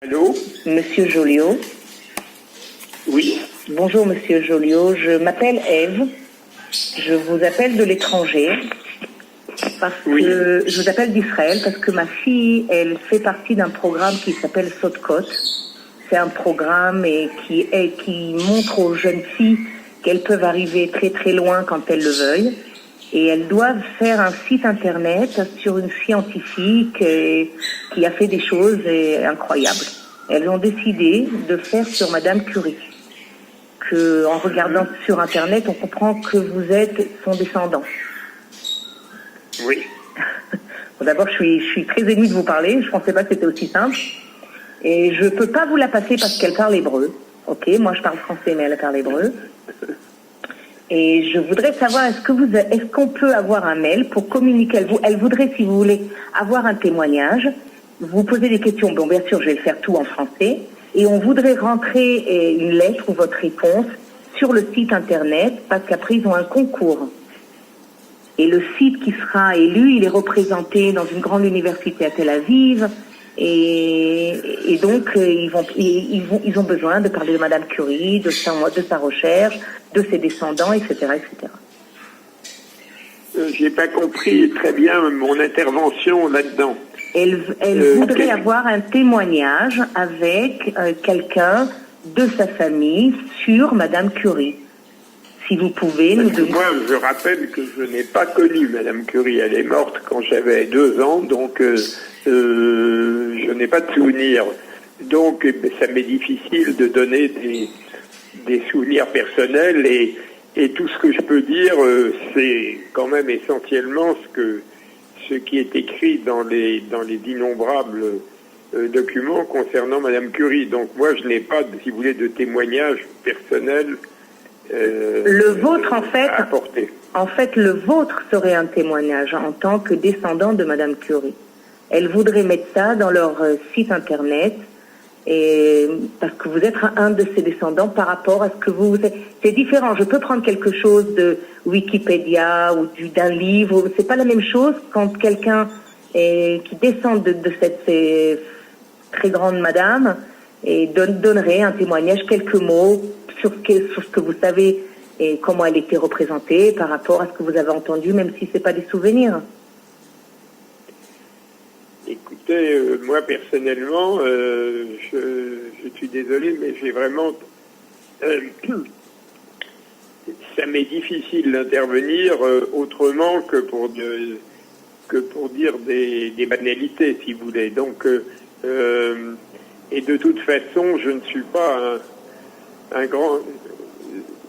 Allô? Monsieur Joliot. Oui. Bonjour Monsieur Joliot, je m'appelle Ève. Je vous appelle de l'étranger parce que je vous appelle d'Israël parce que ma fille, elle fait partie d'un programme qui s'appelle Sotkot. C'est un programme qui montre aux jeunes filles qu'elles peuvent arriver très très loin quand elles le veuillent. Et elles doivent faire un site internet sur une scientifique qui a fait des choses incroyables. Elles ont décidé de faire sur Madame Curie. En regardant sur internet, on comprend que vous êtes son descendant. Oui. Bon, d'abord, je suis très émue de vous parler. Je ne pensais pas que c'était aussi simple. Et je ne peux pas vous la passer parce qu'elle parle hébreu. Ok, moi je parle français, mais elle parle hébreu. Et je voudrais savoir, est-ce qu'on peut avoir un mail pour communiquer? Elle voudrait, si vous voulez, avoir un témoignage. Vous posez des questions. Bon, bien sûr, je vais le faire tout en français. Et on voudrait rentrer une lettre ou votre réponse sur le site internet parce qu'après, ils ont un concours. Et le site qui sera élu, il est représenté dans une grande université à Tel Aviv. Et donc, ils ont besoin de parler de Madame Curie, de sa recherche, de ses descendants, etc., etc. J'ai pas compris très bien mon intervention là-dedans. Elle voudrait avoir un témoignage avec quelqu'un de sa famille sur Madame Curie. Si vous pouvez nous donner... Moi, je rappelle que je n'ai pas connu Madame Curie. Elle est morte quand j'avais 2 ans, donc je n'ai pas de souvenirs. Donc, ça m'est difficile de donner des souvenirs personnels et tout ce que je peux dire, c'est quand même essentiellement ce qui est écrit dans les innombrables documents concernant Madame Curie. Donc moi, je n'ai pas, si vous voulez, de témoignage personnel. Le vôtre, en fait, le vôtre serait un témoignage en tant que descendant de Madame Curie. Elle voudrait mettre ça dans leur site internet, et parce que vous êtes un de ses descendants par rapport à ce que vous êtes. C'est différent. Je peux prendre quelque chose de Wikipédia ou d'un livre. C'est pas la même chose quand quelqu'un qui descend de cette très grande madame et donnerait un témoignage, quelques mots sur ce que vous savez et comment elle était représentée par rapport à ce que vous avez entendu, même si c'est pas des souvenirs. Écoutez, moi personnellement, je suis désolé, mais j'ai vraiment... ça m'est difficile d'intervenir autrement que pour dire des banalités, si vous voulez. Donc, et de toute façon, je ne suis pas un grand...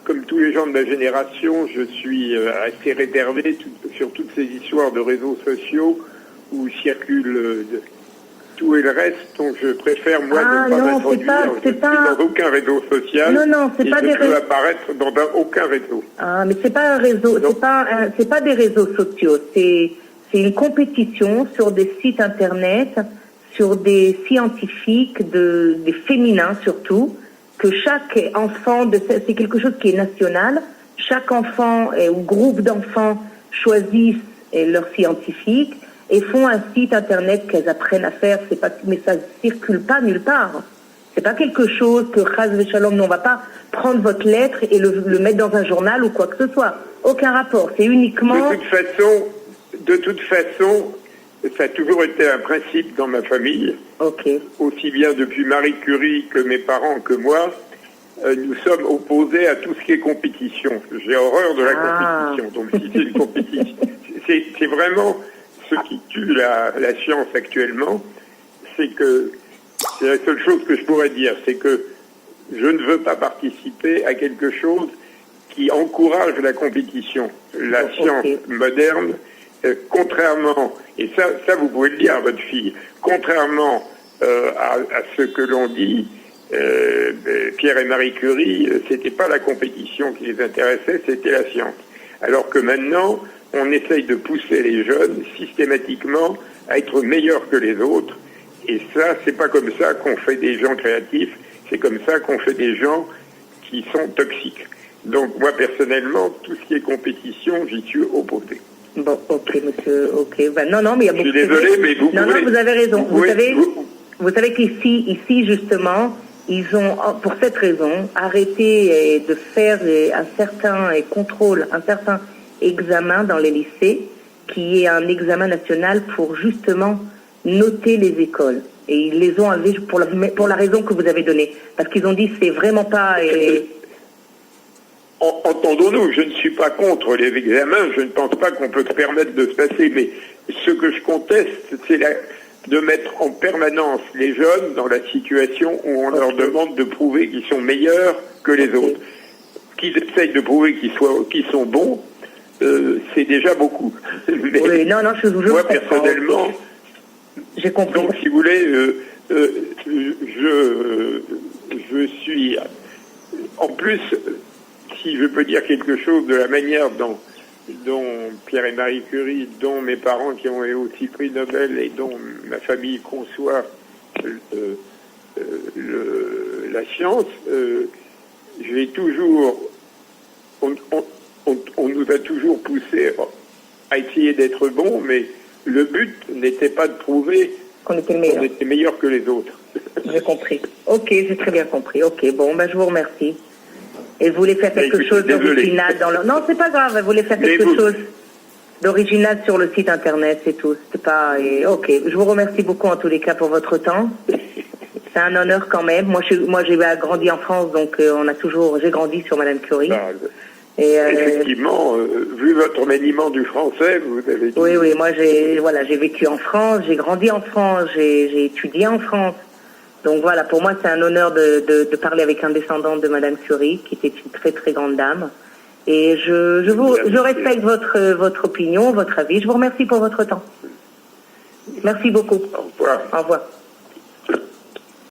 Comme tous les gens de ma génération, je suis assez réservé sur toutes ces histoires de réseaux sociaux où circule tout et le reste, donc je préfère moi ne pas m'introduire. Je ne suis dans aucun réseau social. Non, c'est pas des réseaux. Je ne peux apparaître dans aucun réseau. Ah, mais c'est pas un réseau, c'est pas des réseaux sociaux. C'est une compétition sur des sites internet, sur des scientifiques, des féminins surtout, que chaque enfant c'est quelque chose qui est national. Chaque enfant ou groupe d'enfants choisissent leur scientifique et font un site internet qu'elles apprennent à faire. Mais ça ne circule pas nulle part. C'est pas quelque chose que Chaz Veshalom, on va pas prendre votre lettre et le mettre dans un journal ou quoi que ce soit. Aucun rapport. C'est uniquement... De toute façon, ça a toujours été un principe dans ma famille. Okay. Aussi bien depuis Marie Curie que mes parents que moi, nous sommes opposés à tout ce qui est compétition. J'ai horreur de la compétition. Donc si c'est une compétition, c'est vraiment ce qui tue la science actuellement. C'est la seule chose que je pourrais dire, c'est que je ne veux pas participer à quelque chose qui encourage la compétition. La science moderne, contrairement, et ça vous pouvez le dire à votre fille, contrairement à ce que l'on dit, Pierre et Marie Curie, c'était pas la compétition qui les intéressait, c'était la science. Alors que maintenant, on essaye de pousser les jeunes systématiquement à être meilleurs que les autres. Et ça, c'est pas comme ça qu'on fait des gens créatifs, c'est comme ça qu'on fait des gens qui sont toxiques. Donc moi, personnellement, tout ce qui est compétition, j'y suis opposé. Bon, ok, monsieur, ok. Ben, non, mais il y a beaucoup de... Je suis désolé, mais vous vous avez raison. Vous savez ici justement, ils ont, pour cette raison, arrêté de faire un certain contrôle, un certain examen dans les lycées, qui est un examen national pour justement noter les écoles. Et ils les ont enlevés pour la raison que vous avez donnée. Parce qu'ils ont dit c'est vraiment pas... Entendons-nous, je ne suis pas contre les examens, je ne pense pas qu'on peut se permettre de se passer, mais ce que je conteste, c'est de mettre en permanence les jeunes dans la situation où on leur demande de prouver qu'ils sont meilleurs que les autres. Qu'ils essayent de prouver qu'ils sont bons, c'est déjà beaucoup. Mais oui, non, je moi, personnellement, j'ai compris. Donc, si vous voulez, je suis... En plus, si je peux dire quelque chose de la manière dont Pierre et Marie Curie, dont mes parents qui ont eu aussi prix Nobel et dont ma famille conçoit la science, j'ai toujours... On nous a toujours poussé à essayer d'être bon, mais le but n'était pas de prouver qu'on était meilleur que les autres. J'ai compris. Ok, j'ai très bien compris. Ok, bon, je vous remercie. Et vous voulez faire quelque chose d'original dans le... Non, c'est pas grave, vous voulez faire quelque chose d'original sur le site internet, c'est tout. C'est pas... Ok, je vous remercie beaucoup en tous les cas pour votre temps. C'est un honneur quand même. Moi, j'ai grandi en France, donc j'ai grandi sur Madame Curie. Effectivement, vu votre maniement du français, vous avez dit... Oui, moi j'ai vécu en France, j'ai grandi en France, j'ai étudié en France. Donc voilà, pour moi c'est un honneur de parler avec un descendant de Madame Curie, qui était une très très grande dame. Et je respecte votre opinion, votre avis. Je vous remercie pour votre temps. Merci beaucoup. Au revoir. Au revoir.